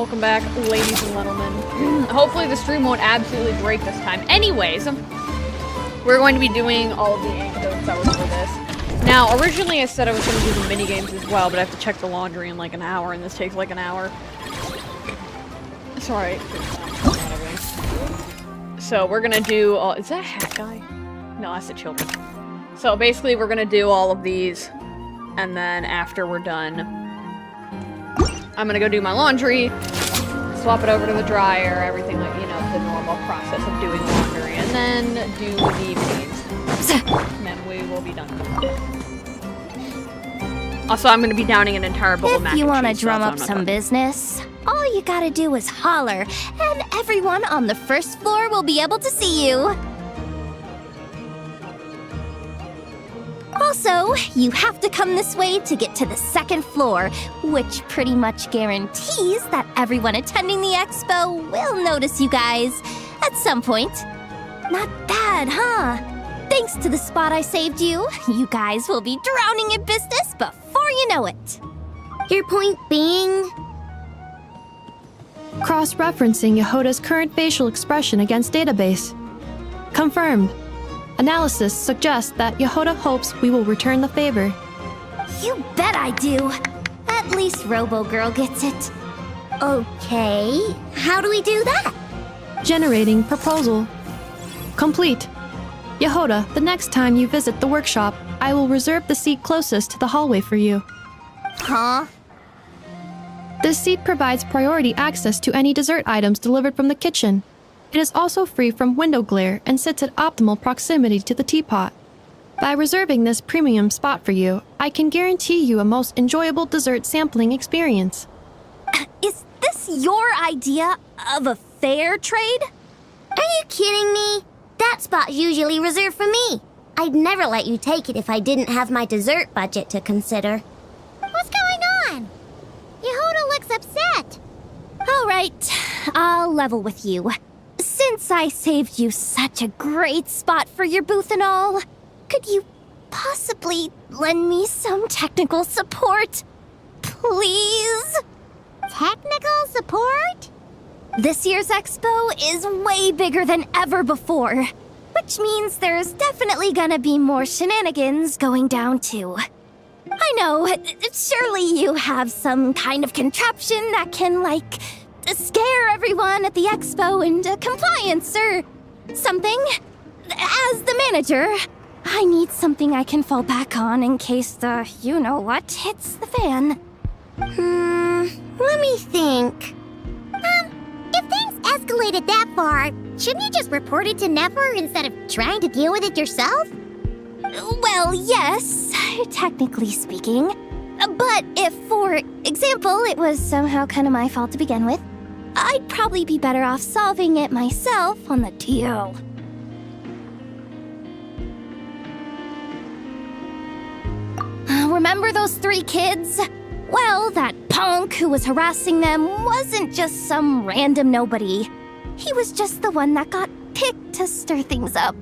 welcome back, ladies and gentlemen. Hopefully the stream won't absolutely break this time. Anyways, we're going to be doing all of the anecdotes that were for this. Now, originally I said I was going to do the mini games as well, but I have to check the laundry in like an hour, and this takes like an hour. It's alright. So we're gonna do all- is that a hat guy? No, that's the children. So basically we're gonna do all of these, and then after we're done, I'm gonna go do my laundry, swap it over to the dryer, everything like, you know, the normal process of doing laundry, and then do the games. And then we will be done. Also, I'm gonna be downing an entire bowl of mac and cheese. If you want to drum so up some business, all you gotta do is holler, and everyone on the first floor will be able to see you. Also, you have to come this way to get to the second floor, which pretty much guarantees that everyone attending the expo will notice you guys at some point. Not bad, huh? Thanks to the spot I saved you, you guys will be drowning in business before you know it. Your point being? Cross-referencing Yehota's current facial expression against database. Confirmed. Analysis suggests that Yehota hopes we will return the favor. You bet I do. At least Robo-Girl gets it. Okay, how do we do that? Generating proposal. Complete. Yehota, the next time you visit the workshop, I will reserve the seat closest to the hallway for you. Huh? This seat provides priority access to any dessert items delivered from the kitchen. It is also free from window glare and sits at optimal proximity to the teapot. By reserving this premium spot for you, I can guarantee you a most enjoyable dessert sampling experience. Is this your idea of a fair trade? Are you kidding me? That spot's usually reserved for me. I'd never let you take it if I didn't have my dessert budget to consider. What's going on? Yehoda looks upset. All right, I'll level with you. Since I saved you such a great spot for your booth and all, could you possibly lend me some technical support? Please? Technical support? This year's expo is way bigger than ever before, which means there's definitely gonna be more shenanigans going down too. I know, surely you have some kind of contraption that can, like, scare everyone at the expo into compliance or something. As the manager, I need something I can fall back on in case the you-know-what hits the fan. Let me think. If things escalated that far, shouldn't you just report it to Nefer instead of trying to deal with it yourself? Well, yes, technically speaking. But if, for example, it was somehow kind of my fault to begin with, I'd probably be better off solving it myself on the DL. Remember those 3 kids? Well, that punk who was harassing them wasn't just some random nobody. He was just the one that got picked to stir things up.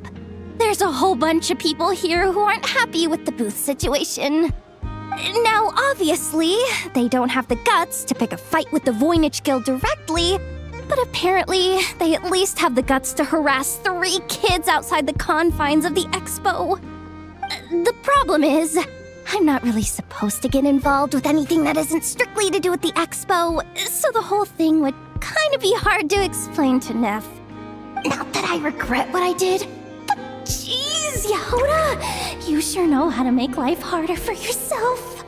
There's a whole bunch of people here who aren't happy with the booth situation. Now, obviously, they don't have the guts to pick a fight with the Voynich Guild directly, but apparently, they at least have the guts to harass 3 kids outside the confines of the expo. The problem is, I'm not really supposed to get involved with anything that isn't strictly to do with the expo, so the whole thing would kind of be hard to explain to Neff. Not that I regret what I did, but jeez, Yehoda, you sure know how to make life harder for yourself.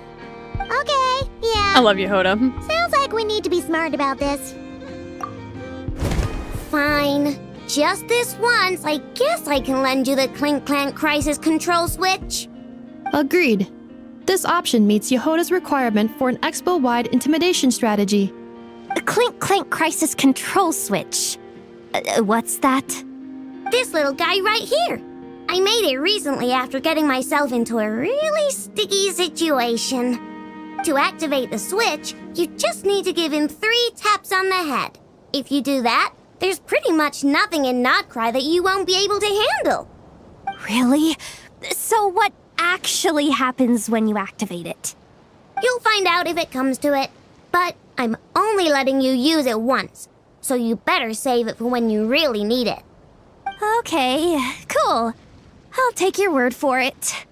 Okay, yeah. I love you, Hoda. Sounds like we need to be smart about this. Fine. Just this once, I guess I can lend you the Clink Clank Crisis Control Switch. Agreed. This option meets Yehota's requirement for an expo-wide intimidation strategy. A Clink Clank Crisis Control Switch. What's that? This little guy right here. I made it recently after getting myself into a really sticky situation. To activate the switch, you just need to give him 3 taps on the head. If you do that, there's pretty much nothing in Notcry that you won't be able to handle. Really? So what actually happens when you activate it? You'll find out if it comes to it. But I'm only letting you use it once, so you better save it for when you really need it. Okay, cool. I'll take your word for it.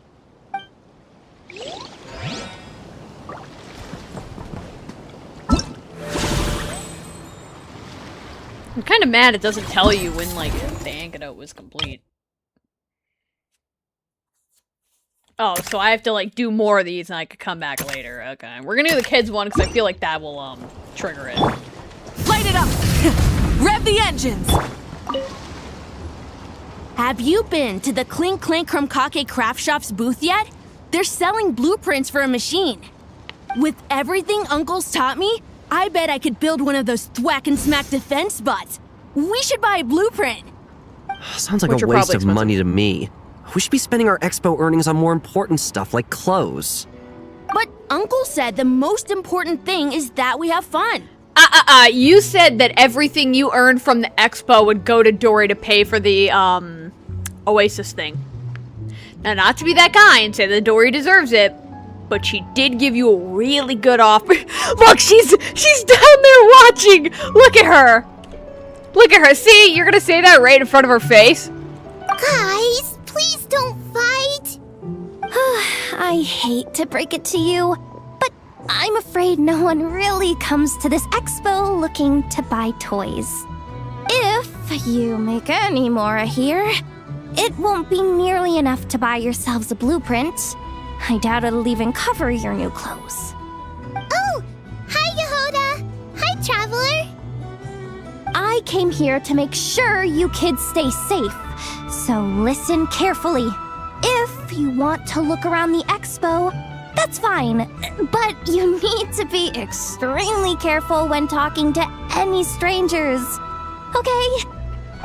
I'm kind of mad it doesn't tell you when, like, the antidote was complete. Oh, so I have to, like, do more of these and I could come back later. Okay. We're gonna do the kids one because I feel like that will, trigger it. Light it up! Rev the engines! Have you been to the Clink Clank Krumkake Craft Shop's booth yet? They're selling blueprints for a machine. With everything Uncle's taught me, I bet I could build one of those thwack and smack defense bots. We should buy a blueprint. Sounds like Which a are waste probably of expensive. money to me. We should be spending our expo earnings on more important stuff like clothes. But Uncle said the most important thing is that we have fun. You said that everything you earned from the expo would go to Dory to pay for the, Oasis thing. Now, not to be that guy and say that Dory deserves it, but she did give you a really good offer. Look, she's down there watching! Look at her! Look at her, see? You're gonna say that right in front of her face? Guys, please don't fight! I hate to break it to you, but I'm afraid no one really comes to this expo looking to buy toys. If you make any more here, it won't be nearly enough to buy yourselves a blueprint. I doubt it'll even cover your new clothes. Oh! Hi, Yehuda! Hi, Traveler! I came here to make sure you kids stay safe, so listen carefully. If you want to look around the expo, that's fine, but you need to be extremely careful when talking to any strangers, okay?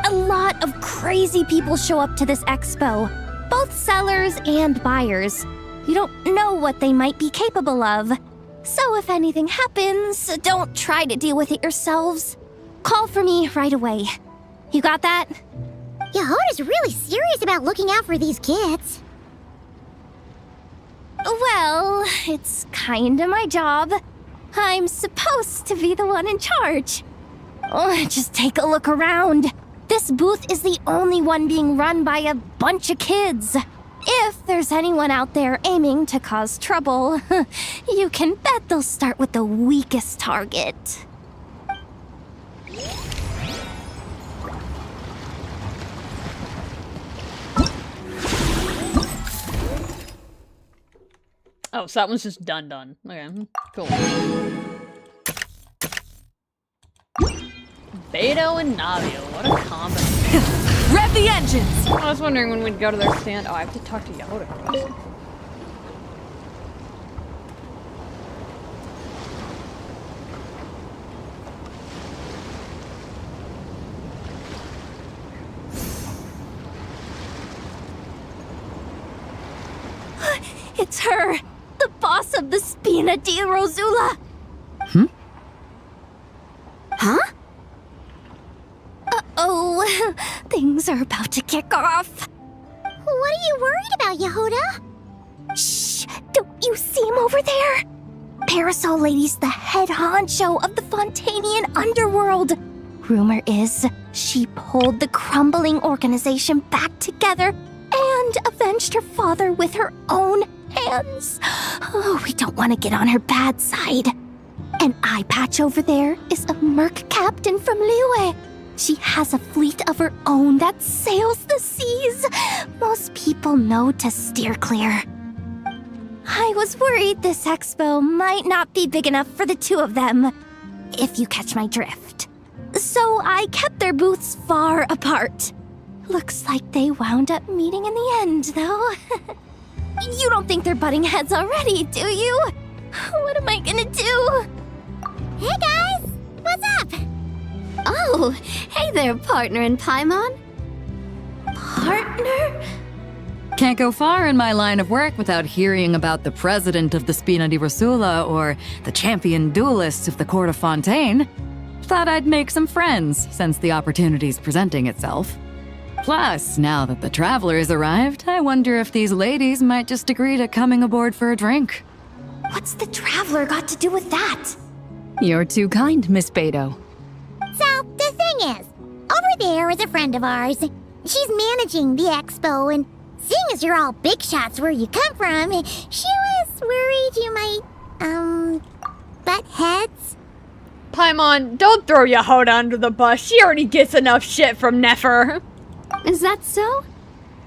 A lot of crazy people show up to this expo, both sellers and buyers. You don't know what they might be capable of. So if anything happens, don't try to deal with it yourselves. Call for me right away. You got that? Yehuda's really serious about looking out for these kids. Well, it's kinda my job. I'm supposed to be the one in charge. Oh, just take a look around. This booth is the only one being run by a bunch of kids. If there's anyone out there aiming to cause trouble, you can bet they'll start with the weakest target. Oh, so that one's just done. Okay, cool. Beto and Navio, what a combo. Rev the engines! I was wondering when we'd go to their stand. Oh, I have to talk to Yehuda first. It's her, the boss of the Spina di Rosula. Huh? Uh-oh, things are about to kick off. What are you worried about, Yehuda? Shh, don't you see him over there? Parasol Lady's the head honcho of the Fontanian underworld. Rumor is she pulled the crumbling organization back together and avenged her father with her own hands. Oh, we don't want to get on her bad side. An eye patch over there is a merc captain from Liyue. She has a fleet of her own that sails the seas. Most people know to steer clear. I was worried this expo might not be big enough for the two of them, if you catch my drift. So I kept their booths far apart. Looks like they wound up meeting in the end, though. You don't think they're butting heads already, do you? What am I gonna do? Hey, guys! What's up? Oh, hey there, partner in Paimon. Partner? Can't go far in my line of work without hearing about the president of the Spina di Rosula or the champion duelists of the court of Fontaine. Thought I'd make some friends since the opportunity's presenting itself. Plus, now that the traveler's arrived, I wonder if these ladies might just agree to coming aboard for a drink. What's the Traveler got to do with that? You're too kind, Miss Beto. So, the thing is, over there is a friend of ours. She's managing the expo, and seeing as you're all big shots where you come from, she was worried you might, butt heads. Paimon, don't throw Yehoda under the bus. She already gets enough shit from Nefer. Is that so?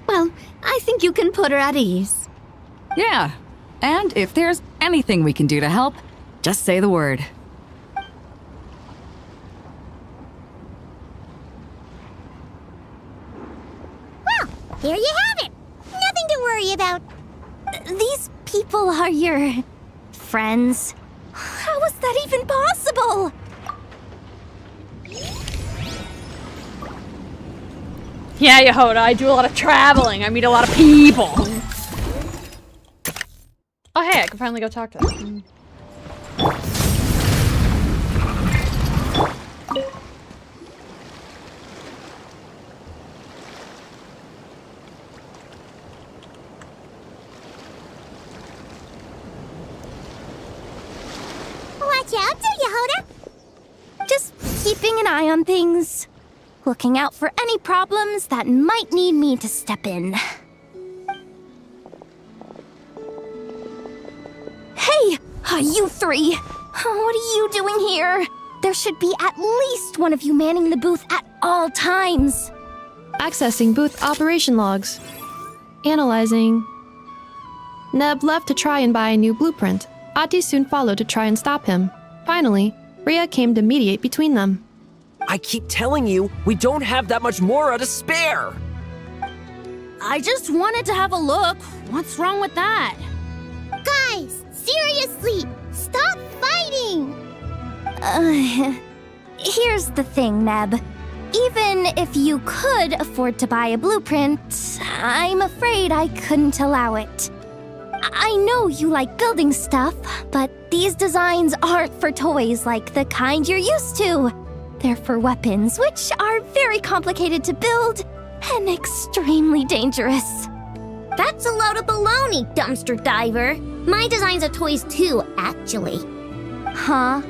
Well, I think you can put her at ease. Yeah. And if there's anything we can do to help, just say the word. Well, there you have it. Nothing to worry about. These people are your friends. How is that even possible? Yeah, Yehoda, I do a lot of traveling. I meet a lot of people. Oh, hey, I can finally go talk to them. Watch out there, Yehoda. Just keeping an eye on things. Looking out for any problems that might need me to step in. Hey, you three! What are you doing here? There should be at least one of you manning the booth at all times. Accessing booth operation logs. Analyzing. Neb left to try and buy a new blueprint. Ati soon followed to try and stop him. Finally, Rhea came to mediate between them. I keep telling you, we don't have that much Mora to spare! I just wanted to have a look. What's wrong with that? Guys, seriously, stop fighting. Here's the thing, Neb. Even if you could afford to buy a blueprint, I'm afraid I couldn't allow it. I know you like building stuff, but these designs aren't for toys like the kind you're used to. They're for weapons, which are very complicated to build and extremely dangerous. That's a load of baloney, dumpster diver. My designs are toys too, actually. Huh?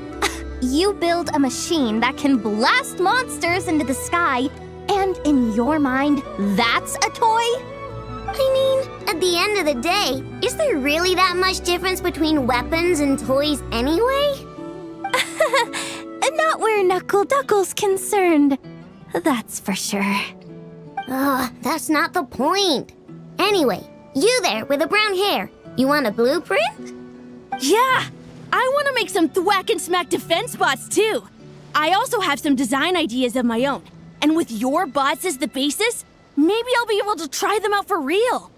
You build a machine that can blast monsters into the sky, and in your mind, that's a toy? I mean, at the end of the day, is there really that much difference between weapons and toys anyway? Not where Knuckle Duckle's concerned. That's for sure. Ugh, that's not the point. Anyway, you there with the brown hair, you want a blueprint? Yeah! I want to make some thwack and smack defense bots too. I also have some design ideas of my own. And with your bots as the basis, maybe I'll be able to try them out for real.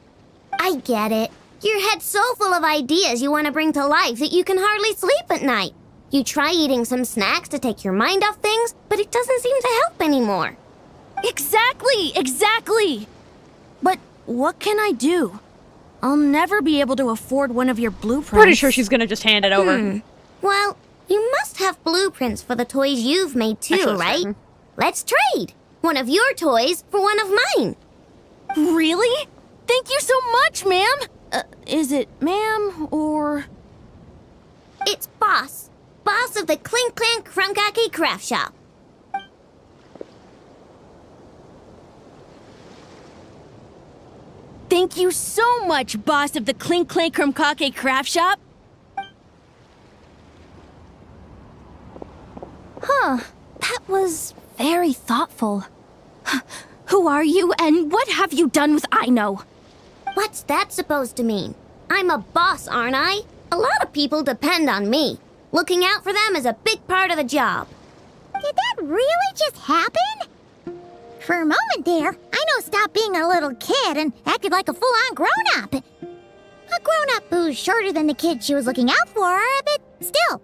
I get it. Your head's so full of ideas you want to bring to life that you can hardly sleep at night. You try eating some snacks to take your mind off things, but it doesn't seem to help anymore. Exactly! But what can I do? I'll never be able to afford one of your blueprints. Pretty sure she's gonna just hand it over. Well, you must have blueprints for the toys you've made too, Actually, right? certain. Let's trade. One of your toys for one of mine. Really? Thank you so much, ma'am! Is it ma'am or... It's Boss. Boss of the Clink Clank Krumkake Craft Shop. Thank you so much, boss of the Clink Clank Krumkake Craft Shop. Huh. That was very thoughtful. Who are you, and what have you done with Aino? What's that supposed to mean? I'm a boss, aren't I? A lot of people depend on me. Looking out for them is a big part of the job. Did that really just happen? For a moment there, Aino stopped being a little kid and acted like a full-on grown-up. A grown-up who's shorter than the kid she was looking out for, but still.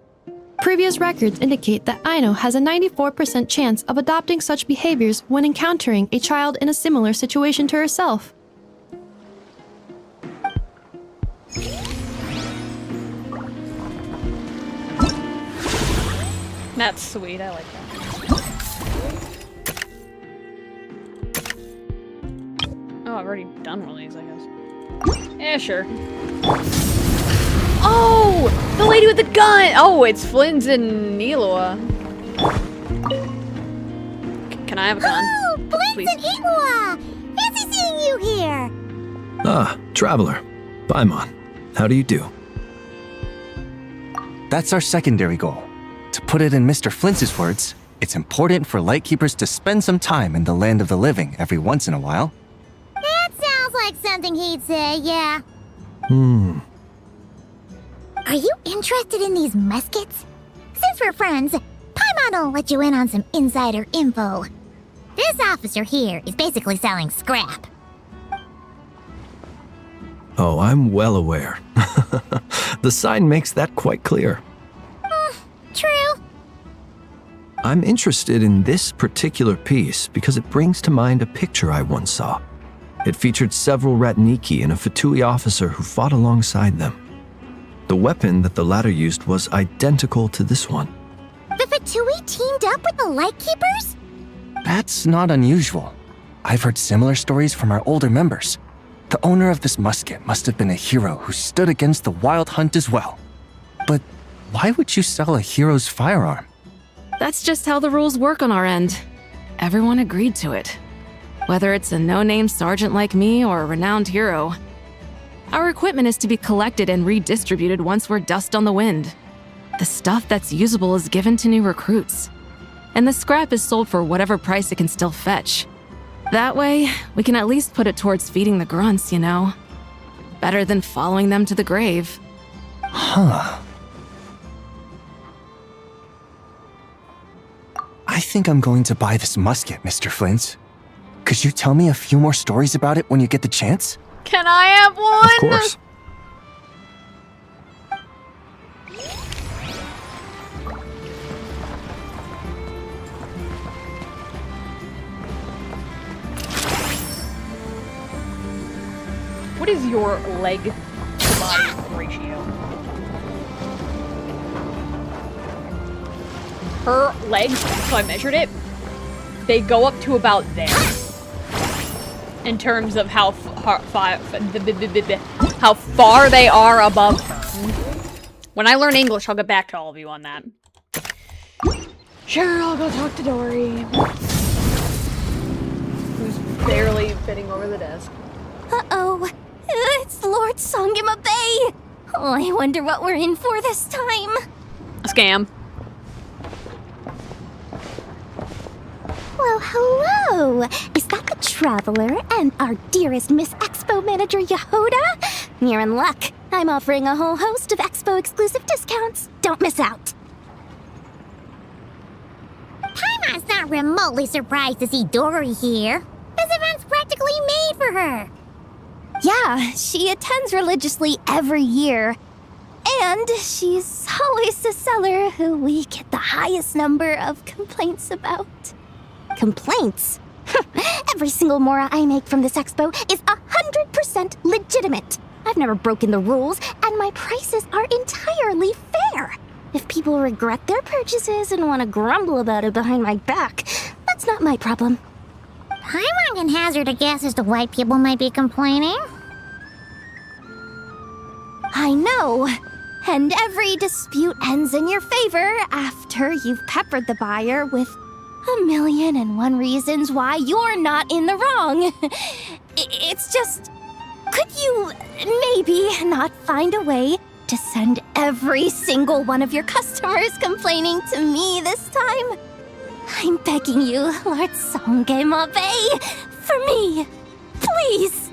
Previous records indicate that Aino has a 94% chance of adopting such behaviors when encountering a child in a similar situation to herself. That's sweet, I like that. Oh, I've already done one of these, I guess. Yeah, sure. Oh! The lady with the gun! Oh, it's Flynn's and Niloa. Can I have a gun? Oh, Please. Blitz and Igua! Fancy seeing you here! Ah, Traveler. Paimon. How do you do? That's our secondary goal. To put it in Mr. Flintz's words, it's important for Lightkeepers to spend some time in the land of the living every once in a while. That sounds like something he'd say, yeah. Are you interested in these muskets? Since we're friends, Paimon will let you in on some insider info. This officer here is basically selling scrap. Oh, I'm well aware. The sign makes that quite clear. True. I'm interested in this particular piece because it brings to mind a picture I once saw. It featured several Ratniki and a Fatui officer who fought alongside them. The weapon that the latter used was identical to this one. The Fatui teamed up with the Lightkeepers? That's not unusual. I've heard similar stories from our older members. The owner of this musket must have been a hero who stood against the Wild Hunt as well. But why would you sell a hero's firearm? That's just how the rules work on our end. Everyone agreed to it. Whether it's a no-name sergeant like me or a renowned hero. Our equipment is to be collected and redistributed once we're dust on the wind. The stuff that's usable is given to new recruits. And the scrap is sold for whatever price it can still fetch. That way, we can at least put it towards feeding the grunts, you know? Better than following them to the grave. Huh. I think I'm going to buy this musket, Mr. Flint's. Could you tell me a few more stories about it when you get the chance? Can I have one? Of course. What is your leg to body ratio? Her legs, so I measured it, they go up to about there. In terms of how far they are above her. When I learn English, I'll get back to all of you on that. Sure, I'll go talk to Dory. Who's barely fitting over the desk. Uh-oh. It's Lord Songima Bay. Oh, I wonder what we're in for this time. A scam. Well, hello. Is that the Traveler and our dearest Miss Expo manager, Yehoda? You're in luck. I'm offering a whole host of Expo exclusive discounts. Don't miss out. Paimon's not remotely surprised to see Dory here. This event's practically made for her. Yeah, she attends religiously every year. And she's always the seller who we get the highest number of complaints about. Complaints? Every single mora I make from this expo is 100% legitimate. I've never broken the rules, and my prices are entirely fair. If people regret their purchases and want to grumble about it behind my back, that's not my problem. Paimon can hazard a guess as to why people might be complaining. I know. And every dispute ends in your favor after you've peppered the buyer with 1,000,001 reasons why you're not in the wrong. It's just, could you maybe not find a way to send every single one of your customers complaining to me this time? I'm begging you, Lord Songema Bay, for me, please.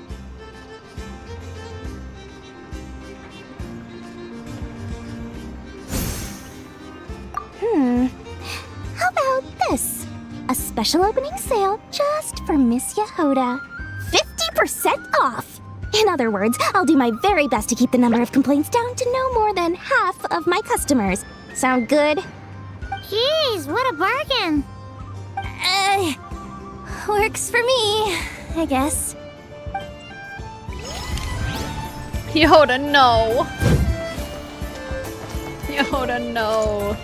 How about this? A special opening sale just for Miss Yehoda. 50% off! In other words, I'll do my very best to keep the number of complaints down to no more than half of my customers. Sound good? Jeez, what a bargain. Works for me, I guess. Yehoda, no. Yehoda, no.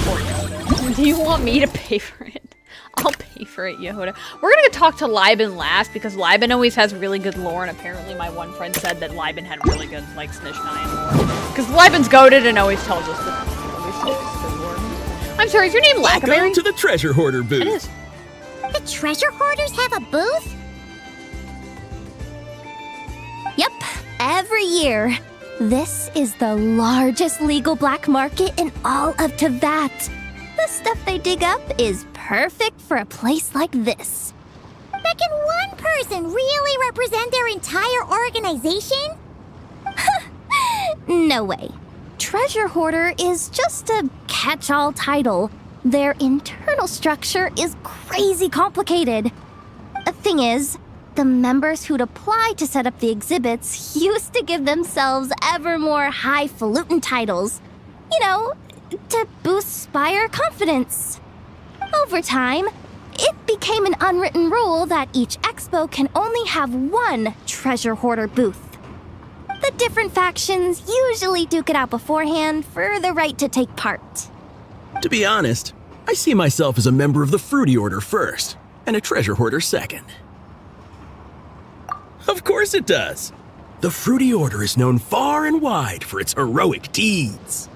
Poor Yehoda. Do you want me to pay for it? I'll pay Pay for it, Yehuda. We're gonna go talk to Liben last because Liben always has really good lore, and apparently my one friend said that Liben had really good like Snitch9 lore. Because Liben's goated and always tells us good lore. I'm sorry, is your name Lackaberry? Welcome to the treasure hoarder booth. It is. The treasure hoarders have a booth? Yep, every year. This is the largest legal black market in all of Teyvat. The stuff they dig up is perfect for a place like this. But can one person really represent their entire organization? No way. Treasure Hoarder is just a catch-all title. Their internal structure is crazy complicated. The thing is, the members who'd apply to set up the exhibits used to give themselves ever more highfalutin titles. You know, to boost Spire confidence. Over time, it became an unwritten rule that each expo can only have one treasure hoarder booth. The different factions usually duke it out beforehand for the right to take part. To be honest, I see myself as a member of the Fruity Order first, and a treasure hoarder second. Of course it does. The Fruity Order is known far and wide for its heroic deeds.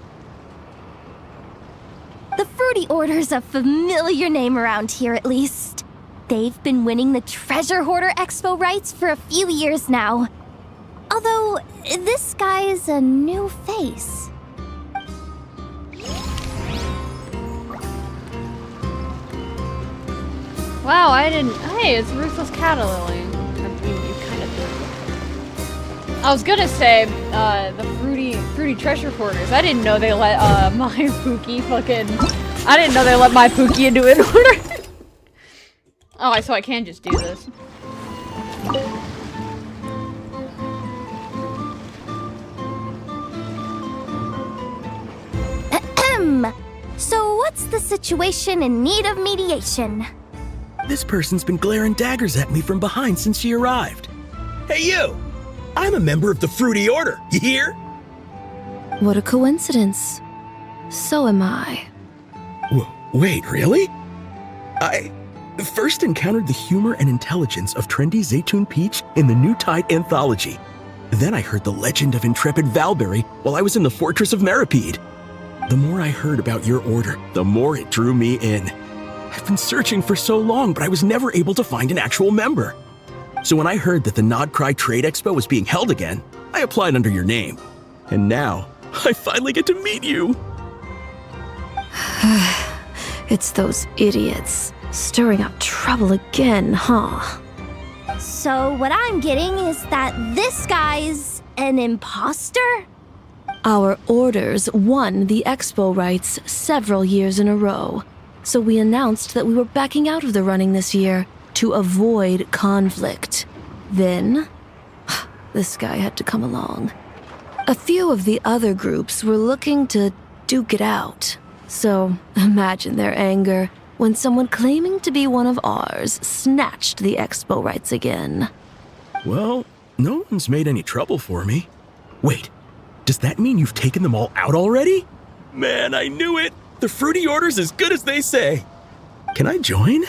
The Fruity Order's a familiar name around here, at least. They've been winning the Treasure Hoarder Expo rights for a few years now. Although, this guy's a new face. Wow, I didn't. Hey, it's Ruthless Cata Lily. You kind of. I was gonna say the fruity treasure hoarders. I didn't know they let my Pookie fucking. I didn't know they let my Pookie into an order. Oh, so I can just do this. Ahem. So what's the situation in need of mediation? This person's been glaring daggers at me from behind since she arrived. Hey you! I'm a member of the Fruity Order, you hear? What a coincidence. So am I. Wait, really? I first encountered the humor and intelligence of trendy Zaytune Peach in the New Tide anthology. Then I heard the legend of intrepid Valberry while I was in the Fortress of Meripede. The more I heard about your order, the more it drew me in. I've been searching for so long, but I was never able to find an actual member. So when I heard that the Nodcry Trade Expo was being held again, I applied under your name. And now, I finally get to meet you. It's those idiots. Stirring up trouble again, huh? So what I'm getting is that this guy's an imposter? Our orders won the expo rights several years in a row, so we announced that we were backing out of the running this year to avoid conflict. Then, this guy had to come along. A few of the other groups were looking to duke it out, so imagine their anger when someone claiming to be one of ours snatched the expo rights again. Well, no one's made any trouble for me. Wait, does that mean you've taken them all out already? Man, I knew it! The Fruity Order's as good as they say. Can I join?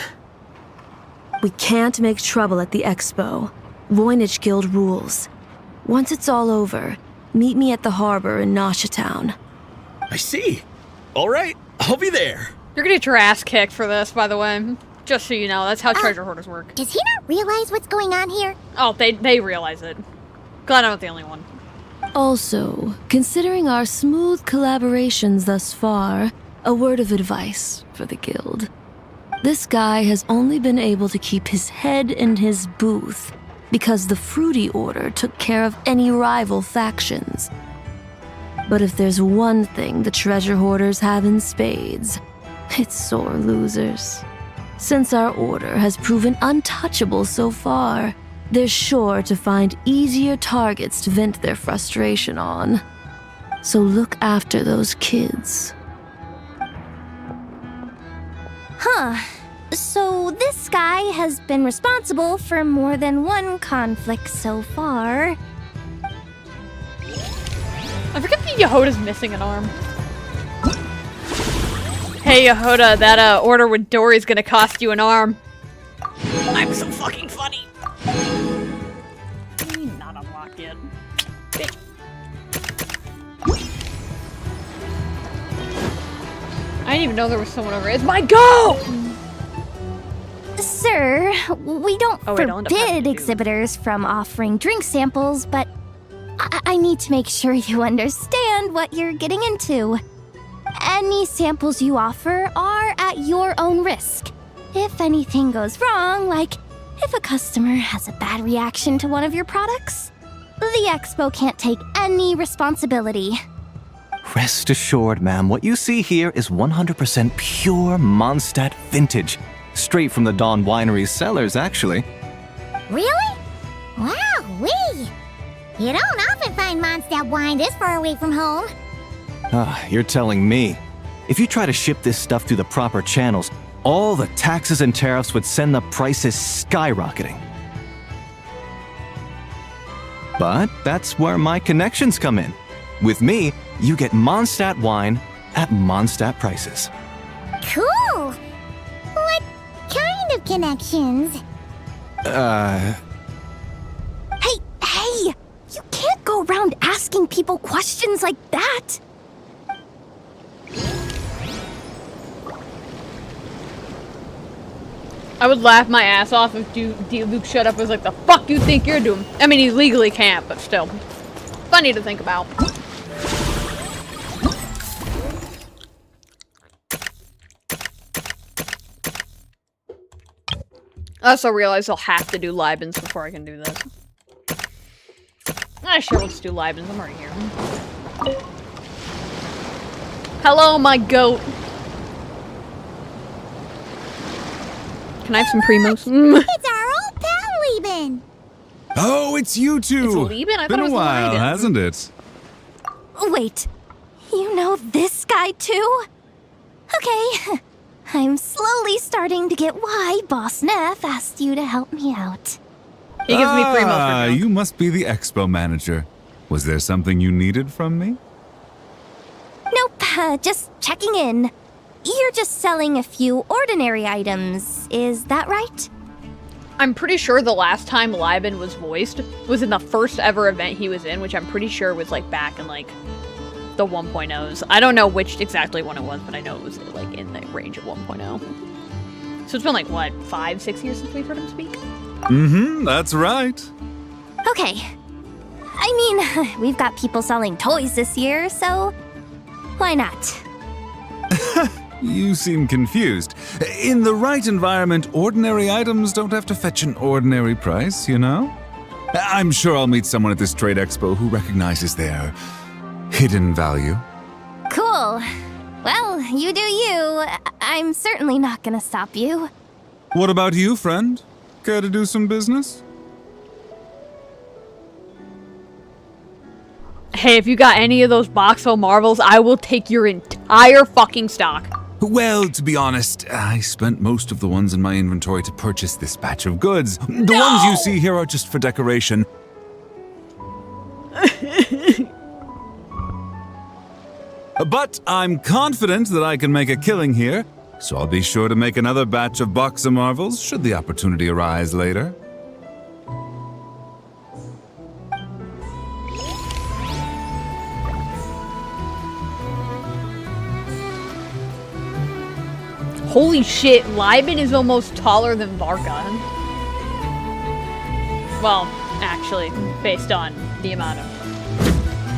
We can't make trouble at the expo. Voynich Guild rules. Once it's all over, meet me at the harbor in Nasha Town. I see. All right, I'll be there. You're gonna get your ass kicked for this, by the way. Just so you know, that's how treasure hoarders work. Does he not realize what's going on here? Oh, they realize it. Glad I'm not the only one. Also, considering our smooth collaborations thus far, a word of advice for the guild. This guy has only been able to keep his head in his booth because the Fruity Order took care of any rival factions. But if there's one thing the treasure hoarders have in spades, it's sore losers. Since our order has proven untouchable so far, they're sure to find easier targets to vent their frustration on. So look after those kids. Huh. So this guy has been responsible for more than one conflict so far. I forget that Yehuda's missing an arm. Hey, Yehuda, that order with Dory's gonna cost you an arm. I'm so fucking funny. Not unlock it. Bitch. I didn't even know there was someone over here. It's my go! Sir, we don't Oh, wait, I'll end up having forbid to do- exhibitors from offering drink samples, but I need to make sure you understand what you're getting into. Any samples you offer are at your own risk. If anything goes wrong, like if a customer has a bad reaction to one of your products, the expo can't take any responsibility. Rest assured, ma'am, what you see here is 100% pure Mondstadt vintage. Straight from the Dawn Winery's cellars, actually. Really? Wow-wee! You don't often find Mondstadt wine this far away from home. You're telling me. If you try to ship this stuff through the proper channels, all the taxes and tariffs would send the prices skyrocketing. But that's where my connections come in. With me, you get Mondstadt wine at Mondstadt prices. Cool! What kind of connections? Hey! You can't go around asking people questions like that! I would laugh my ass off if Luke shut up and was like, the fuck you think you're doing? I mean, he legally can't, but still. Funny to think about. I also realize I'll have to do Libens before I can do this. Sure, we'll just do Libens. I'm already here. Hello, my goat. Can I have some Primos? It's our old pal, Lieben! Oh, it's you two! It's Lieben? I thought Been it was a while, Leiden. hasn't it? Wait, you know this guy too? Okay, I'm slowly starting to get why Boss Neff asked you to help me out. He gives me Primos Ah, for milk. you must be the expo manager. Was there something you needed from me? Nope, just checking in. You're just selling a few ordinary items, is that right? I'm pretty sure the last time Lieben was voiced was in the first ever event he was in, which I'm pretty sure was like back in like the 1.0s. I don't know which exactly one it was, but I know it was like in the range of 1.0. So it's been like, what, 5-6 years since we've heard him speak? Mm-hmm, that's right. Okay. I mean, we've got people selling toys this year, so why not? You seem confused. In the right environment, ordinary items don't have to fetch an ordinary price, you know? I'm sure I'll meet someone at this trade expo who recognizes their hidden value. Cool. Well, you do you. I'm certainly not gonna stop you. What about you, friend? Care to do some business? Hey, if you got any of those Boxo Marvels, I will take your entire fucking stock. Well, to be honest, I spent most of the ones in my inventory to purchase this batch of goods. The ones you see here are just for decoration. But I'm confident that I can make a killing here, so I'll be sure to make another batch of Boxer Marvels should the opportunity arise later. Holy shit, Lieben is almost taller than Varka. Well, actually, based on the amount of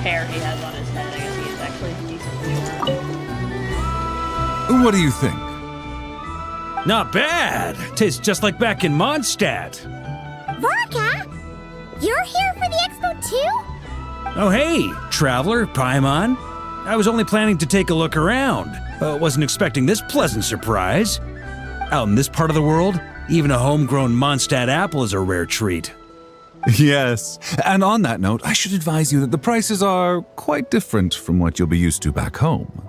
hair he has on his head, I guess he is actually decently short. What do you think? Not bad. Tastes just like back in Mondstadt. Varka? You're here for the expo too? Oh hey, traveler, Paimon. I was only planning to take a look around. Wasn't expecting this pleasant surprise. Out in this part of the world, even a homegrown Mondstadt apple is a rare treat. Yes, and on that note, I should advise you that the prices are quite different from what you'll be used to back home.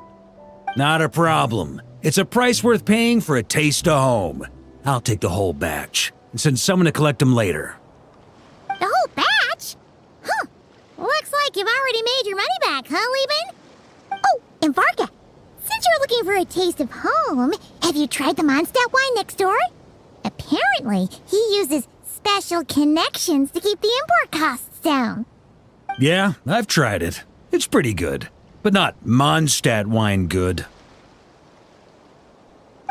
Not a problem. It's a price worth paying for a taste of home. I'll take the whole batch and send someone to collect them later. The whole batch? Huh. Looks like you've already made your money back, huh, Lieben? Oh, and Varka, since you're looking for a taste of home, have you tried the Mondstadt wine next door? Apparently, he uses special connections to keep the import costs down. Yeah, I've tried it. It's pretty good, but not Mondstadt wine good.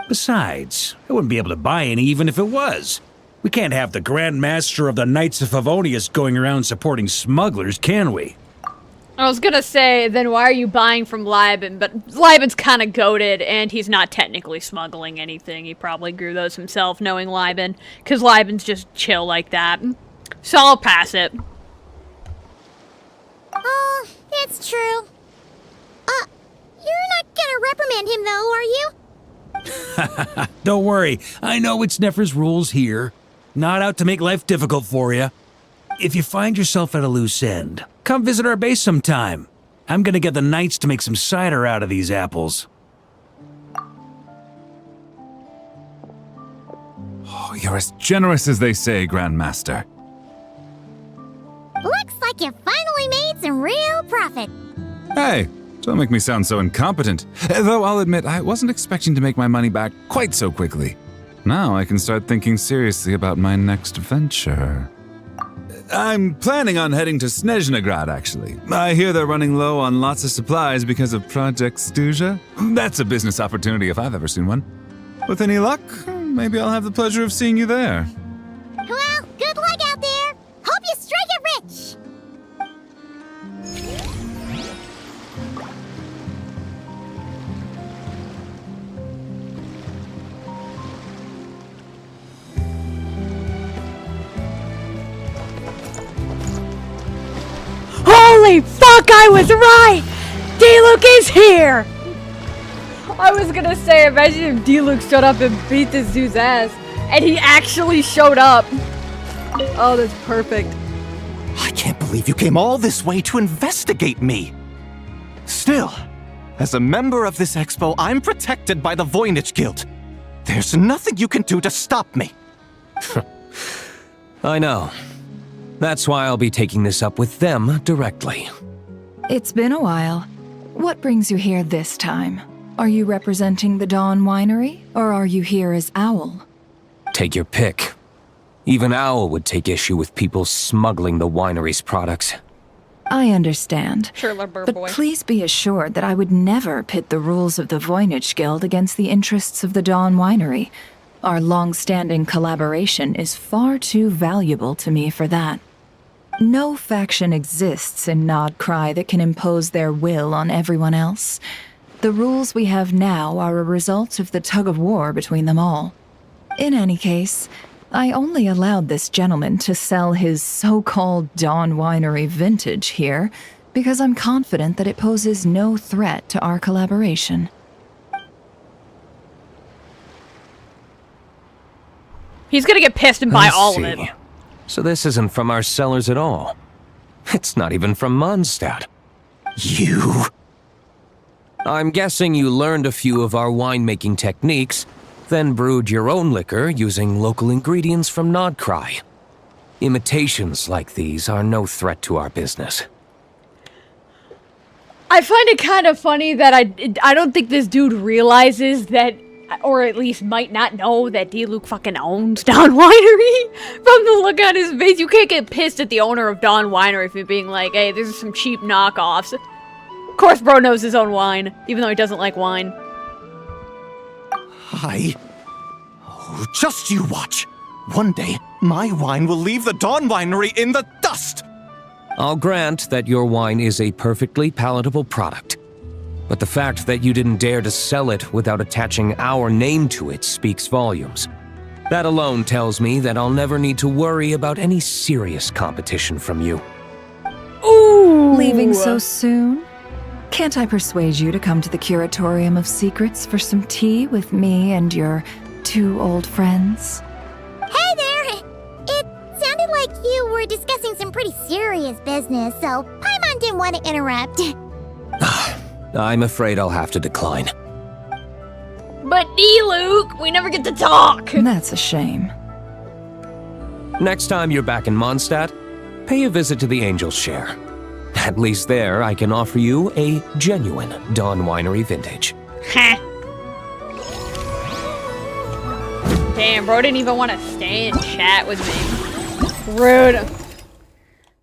Besides, I wouldn't be able to buy any even if it was. We can't have the Grand Master of the Knights of Favonius going around supporting smugglers, can we? I was gonna say, then why are you buying from Liban? But Liban's kind of goated, and he's not technically smuggling anything. He probably grew those himself, knowing Liban, because Liban's just chill like that. So I'll pass it. Oh, it's true. You're not gonna reprimand him though, are you? Don't worry, I know it's Nefer's rules here. Not out to make life difficult for you. If you find yourself at a loose end, come visit our base sometime. I'm gonna get the Knights to make some cider out of these apples. Oh, you're as generous as they say, Grandmaster. Looks like you finally made some real profit. Hey, don't make me sound so incompetent. Though I'll admit, I wasn't expecting to make my money back quite so quickly. Now I can start thinking seriously about my next venture. I'm planning on heading to Snezhnegrad, actually. I hear they're running low on lots of supplies because of Project Stuja. That's a business opportunity if I've ever seen one. With any luck, maybe I'll have the pleasure of seeing you there. Well, good luck out there. Hope you strike it rich. Holy fuck, I was right! D-Luke is here! I was gonna say, imagine if D-Luke showed up and beat this dude's ass. And he actually showed up. Oh, that's perfect. I can't believe you came all this way to investigate me. Still, as a member of this expo, I'm protected by the Voynich Guild. There's nothing you can do to stop me. I know. That's why I'll be taking this up with them directly. It's been a while. What brings you here this time? Are you representing the Dawn Winery, or are you here as Owl? Take your pick. Even Owl would take issue with people smuggling the winery's products. I understand. But But please be assured that I would never pit the rules of the Voynich Guild against the interests of the Dawn Winery. Our long-standing collaboration is far too valuable to me for that. No faction exists in Nodcry that can impose their will on everyone else. The rules we have now are a result of the tug-of-war between them all. In any case, I only allowed this gentleman to sell his so-called Dawn Winery vintage here because I'm confident that it poses no threat to our collaboration. He's gonna get pissed and buy all of it. So this isn't from our cellars at all. It's not even from Mondstadt. You... I'm guessing you learned a few of our winemaking techniques, then brewed your own liquor using local ingredients from Nodcry. Imitations like these are no threat to our business. I find it kind of funny that I don't think this dude realizes that, or at least might not know that D-Luke fucking owns Dawn Winery. From the look on his face, you can't get pissed at the owner of Dawn Winery for being like, hey, this is some cheap knockoffs. Of course bro knows his own wine, even though he doesn't like wine. Oh, just you watch. One day, my wine will leave the Dawn Winery in the dust. I'll grant that your wine is a perfectly palatable product. But the fact that you didn't dare to sell it without attaching our name to it speaks volumes. That alone tells me that I'll never need to worry about any serious competition from you. Ooh! Leaving so soon? Can't I persuade you to come to the Curatorium of Secrets for some tea with me and your two old friends? Hey there! It sounded like you were discussing some pretty serious business, so Paimon didn't want to interrupt. I'm afraid I'll have to decline. But D-Luke, we never get to talk! That's a shame. Next time you're back in Mondstadt, pay a visit to the Angel's Share. At least there, I can offer you a genuine Dawn Winery vintage. Damn, bro didn't even want to stay and chat with me. Rude.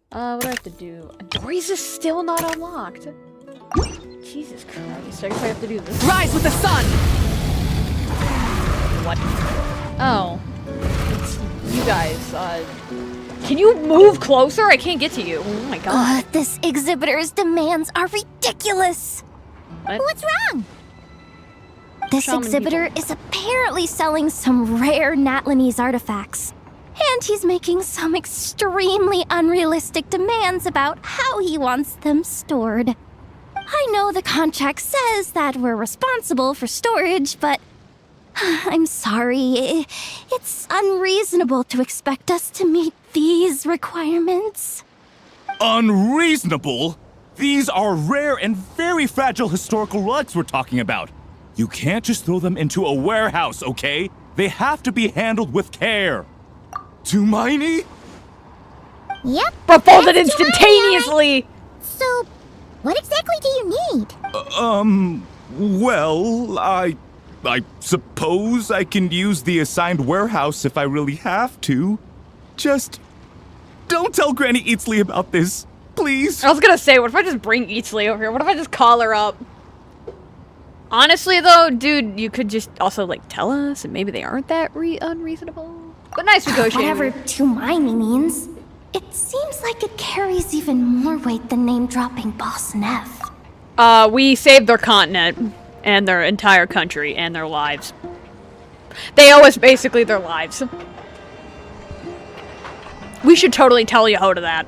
What do I have to do? Dory's is still not unlocked. Jesus Christ, I guess I have to do this. Rise with the sun! What? Oh. It's you guys, can you move closer? I can't get to you. Oh my god. This exhibitor's demands are ridiculous. What? What's wrong? This Shaman exhibitor people. is apparently selling some rare Natlanese artifacts. And he's making some extremely unrealistic demands about how he wants them stored. I know the contract says that we're responsible for storage, but I'm sorry. It's unreasonable to expect us to meet these requirements. Unreasonable? These are rare and very fragile historical relics we're talking about. You can't just throw them into a warehouse, okay? They have to be handled with care. Too miney? Yep. Folded instantaneously! So, what exactly do you need? Well, I suppose I can use the assigned warehouse if I really have to. Just don't tell Granny Eatsley about this, please. I was gonna say, what if I just bring Eatsley over here? What if I just call her up? Honestly, though, dude, you could just also, like, tell us, and maybe they aren't that unreasonable. But nice negotiating. Whatever Tumaini means. It seems like it carries even more weight than name-dropping Boss Neff. We saved their continent, and their entire country, and their lives. They owe us basically their lives. We should totally tell Yehoda that.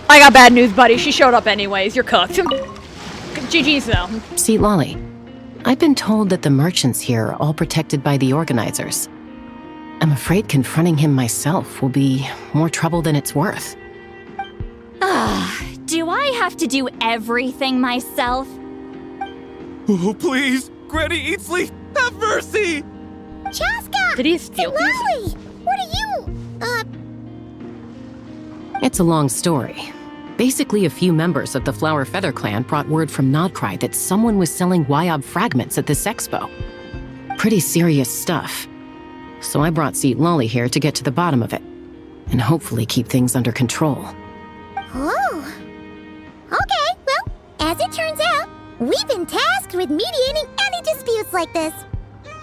I got bad news, buddy. She showed up anyways. You're cooked. GG's, though. See, Lolly, I've been told that the merchants here are all protected by the organizers. I'm afraid confronting him myself will be more trouble than it's worth. Do I have to do everything myself? Oh, please, Granny Eatsley, have mercy! Chaska! Did he steal these? Lolly! What are you, It's a long story. Basically, a few members of the Flower Feather clan brought word from Nodcry that someone was selling Wyob fragments at this expo. Pretty serious stuff. So I brought Seat Lolly here to get to the bottom of it, and hopefully keep things under control. Oh. Okay, well, as it turns out, we've been tasked with mediating any disputes like this.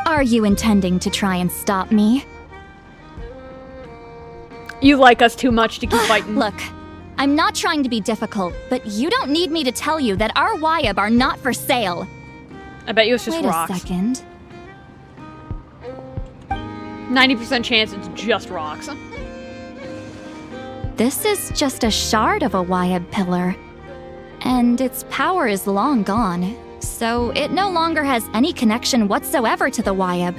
Are you intending to try and stop me? You like us too much to keep fighting. Look, I'm not trying to be difficult, but you don't need me to tell you that our Wyob are not for sale. I bet you it's just Wait rocks. a second. 90% chance it's just rocks. This is just a shard of a Wyob pillar. And its power is long gone, so it no longer has any connection whatsoever to the Wyob.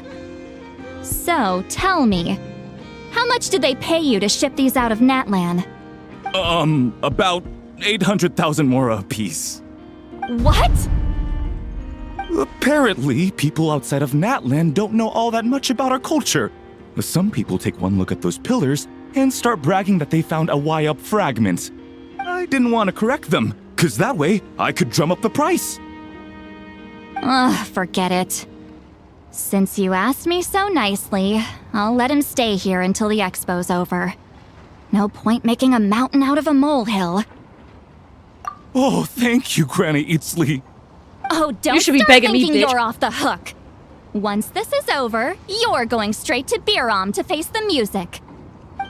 So, tell me, how much did they pay you to ship these out of Natlan? About 800,000 mora apiece. What? Apparently, people outside of Natlan don't know all that much about our culture. Some people take one look at those pillars and start bragging that they found a Wyob fragment. I didn't want to correct them, cause that way I could drum up the price. Ugh, forget it. Since you asked me so nicely, I'll let him stay here until the expo's over. No point making a mountain out of a molehill. Oh, thank you, Granny Eatsley. Oh, don't You should be start begging me, thinking bitch. you're off the hook. Once this is over, you're going straight to Biram to face the music.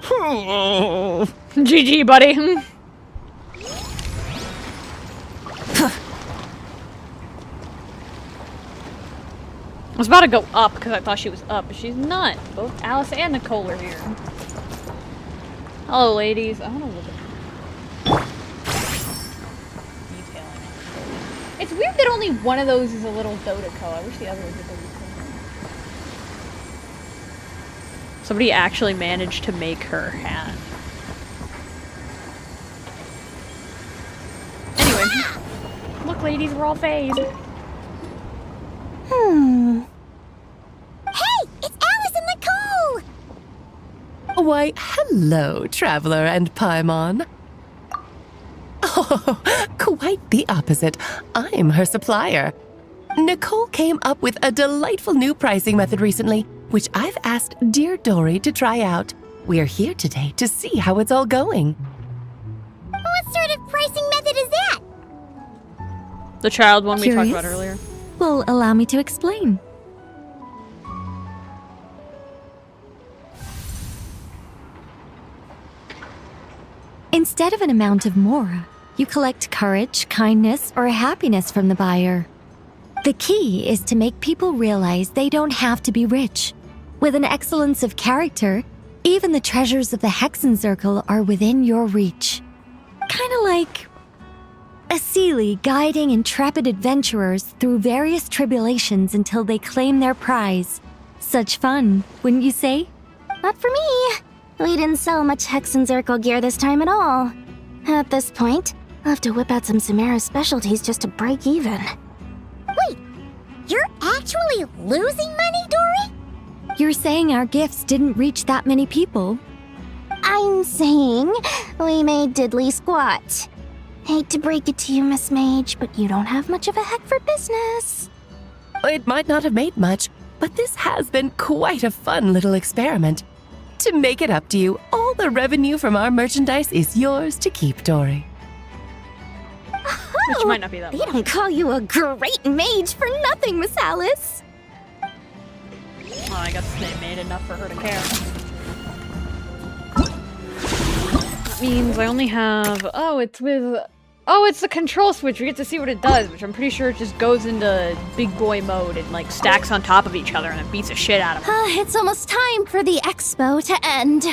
GG, buddy. I was about to go up because I thought she was up, but she's not. Both Alice and Nicole are here. Hello, ladies. I want to look at detailing. It's weird that only one of those is a little Dodeco. I wish the other was a Dodeco. Somebody actually managed to make her hat. Anyway. Look, ladies, we're all phased. Hey, it's Alice and Nicole! Why, hello, Traveler and Paimon. Oh, quite the opposite. I'm her supplier. Nicole came up with a delightful new pricing method recently, which I've asked dear Dory to try out. We're here today to see how it's all going. What sort of pricing method is that? The child one we talked Curious? about earlier. Well, allow me to explain. Instead of an amount of mora, you collect courage, kindness, or happiness from the buyer. The key is to make people realize they don't have to be rich. With an excellence of character, even the treasures of the Hexen Circle are within your reach. Kinda like a Seelie guiding intrepid adventurers through various tribulations until they claim their prize. Such fun, wouldn't you say? Not for me. We didn't sell much Hexen Circle gear this time at all. At this point, I'll have to whip out some Samara specialties just to break even. Wait, you're actually losing money, Dory? You're saying our gifts didn't reach that many people? I'm saying we made diddly squat. Hate to break it to you, Miss Mage, but you don't have much of a heck for business. It might not have made much, but this has been quite a fun little experiment. To make it up to you, all the revenue from our merchandise is yours to keep, Dory. Which might not be that They much. don't call you a great mage for nothing, Miss Alice. Oh, I guess they made enough for her to care. That means I only have... Oh, it's with... Oh, it's the control switch. We get to see what it does, which I'm pretty sure it just goes into big boy mode and like stacks on top of each other and then beats the shit out of them. It's almost time for the expo to end.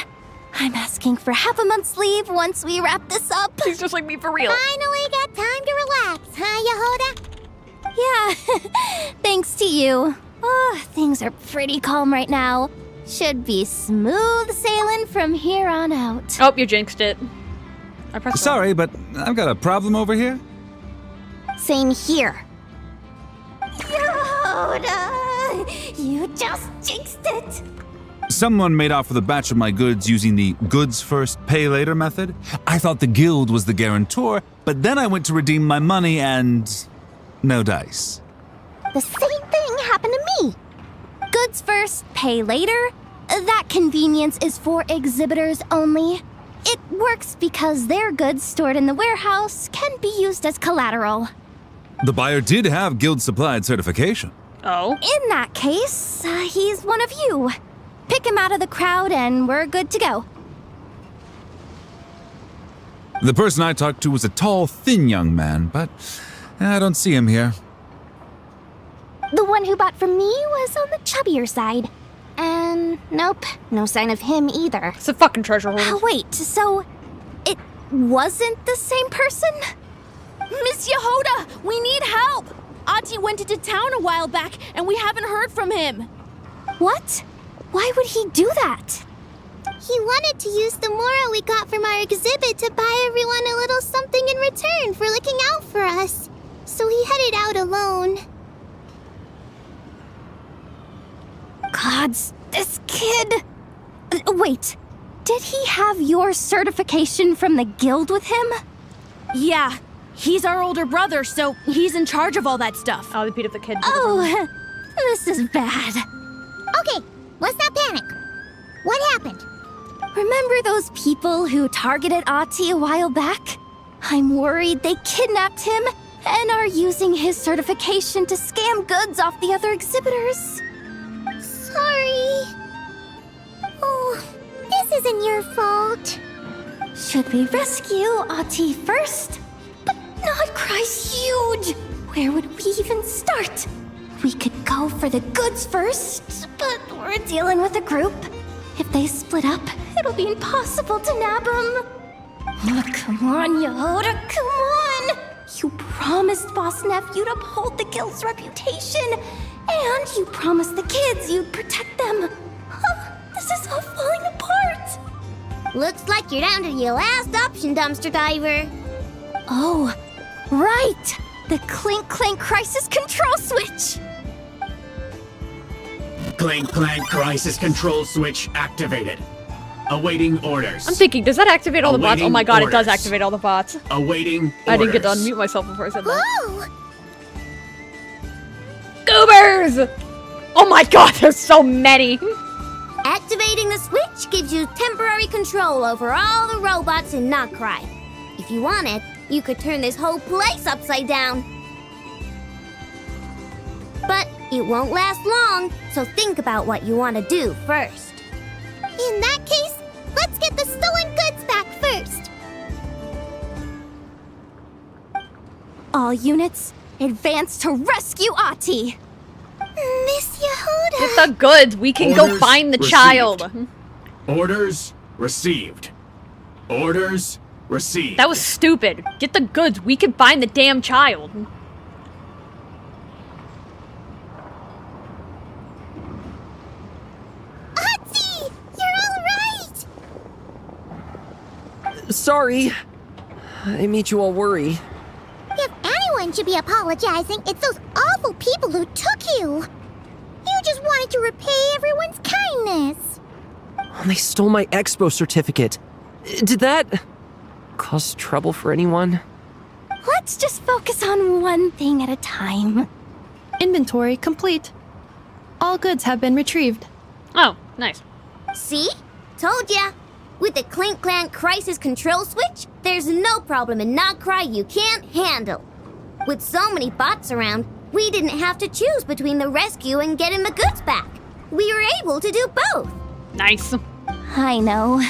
I'm asking for half a month's leave once we wrap this up. She's just like me for real. Finally got time to relax, huh, Yehoda? Yeah, thanks to you. Oh, things are pretty calm right now. Should be smooth sailing from here on out. Oh, you jinxed it. I pressed Sorry, but I've got a problem over here. Same here. Yoda, you just jinxed it. Someone made off with a batch of my goods using the goods first, pay later method. I thought the guild was the guarantor, but then I went to redeem my money and... no dice. The same thing happened to me. Goods first, pay later. That convenience is for exhibitors only. It works because their goods stored in the warehouse can be used as collateral. The buyer did have guild-supplied certification. Oh? In that case, he's one of you. Pick him out of the crowd and we're good to go. The person I talked to was a tall, thin young man, but I don't see him here. The one who bought from me was on the chubbier side. And nope, no sign of him either. It's a fucking treasure hoarder. Wait, so it wasn't the same person? Miss Yehoda, we need help! Ati went into town a while back, and we haven't heard from him. What? Why would he do that? He wanted to use the mora we got from our exhibit to buy everyone a little something in return for looking out for us. So he headed out alone. Gods, this kid... Wait, did he have your certification from the guild with him? Yeah, he's our older brother, so he's in charge of all that stuff. Oh, they beat up the kid. Oh, this is bad. Okay, let's not panic. What happened? Remember those people who targeted Ati a while back? I'm worried they kidnapped him and are using his certification to scam goods off the other exhibitors. Sorry. Oh, this isn't your fault. Should we rescue Ati first? But Nodcry's huge! Where would we even start? We could go for the goods first, but we're dealing with a group. If they split up, it'll be impossible to nab them. Oh, come on, Yehoda, come on! You promised Boss Nephew to uphold the guild's reputation, and you promised the kids you'd protect them. This is all falling apart. Looks like you're down to your last option, dumpster diver. Oh, right! The Clink Clank Crisis Control Switch! Clink Clank Crisis Control Switch activated. Awaiting orders. I'm thinking, does that activate all the bots? Oh my god, it does orders. activate all the bots. Awaiting orders. I didn't get to unmute myself before I said that. Whoa! Goobers! Oh my god, there's so many! Activating the switch gives you temporary control over all the robots in Not Cry. If you wanted, you could turn this whole place upside down. But it won't last long, so think about what you want to do first. In that case, let's get the stolen goods back first. All units, advance to rescue Ahti. Miss Yehuda. Get the goods, we can go find the received. child. Orders received. Orders received. That was stupid. Get the goods, we can find the damn child. Ahti, you're all right. Sorry. I made you all worry. If anyone should be apologizing, it's those awful people who took you. You just wanted to repay everyone's kindness. They stole my expo certificate. Did that cause trouble for anyone? Let's just focus on one thing at a time. Inventory complete. All goods have been retrieved. Oh, nice. See? Told ya. With the Clink Clank Crisis Control Switch, there's no problem in Not Cry you can't handle. With so many bots around, we didn't have to choose between the rescue and getting the goods back. We were able to do both. Nice. I know.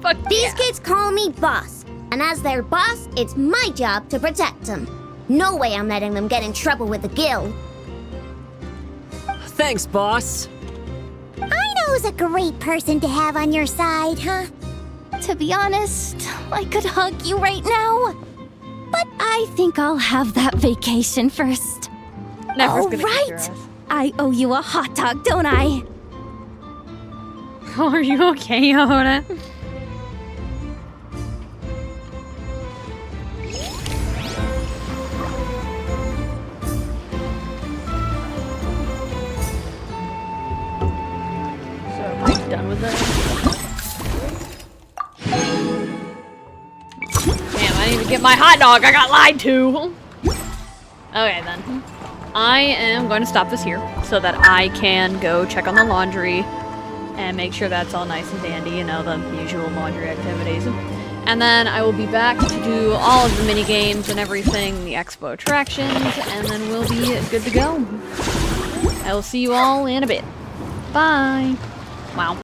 Fuck These yeah. kids call me boss, and as their boss, it's my job to protect them. No way I'm letting them get in trouble with the guild. Thanks, boss. I know who's a great person to have on your side, huh? To be honest, I could hug you right now. But I think I'll have that vacation first. Never's All gonna kick your right. ass. I owe you a hot dog, don't I? Are you okay, Yehuda? So, are we done with this? Damn, I need to get my hot dog. I got lied to. Okay, then. I am going to stop this here so that I can go check on the laundry and make sure that's all nice and dandy, you know, the usual laundry activities. And then I will be back to do all of the mini games and everything, the expo attractions, and then we'll be good to go. I will see you all in a bit. Bye. Wow.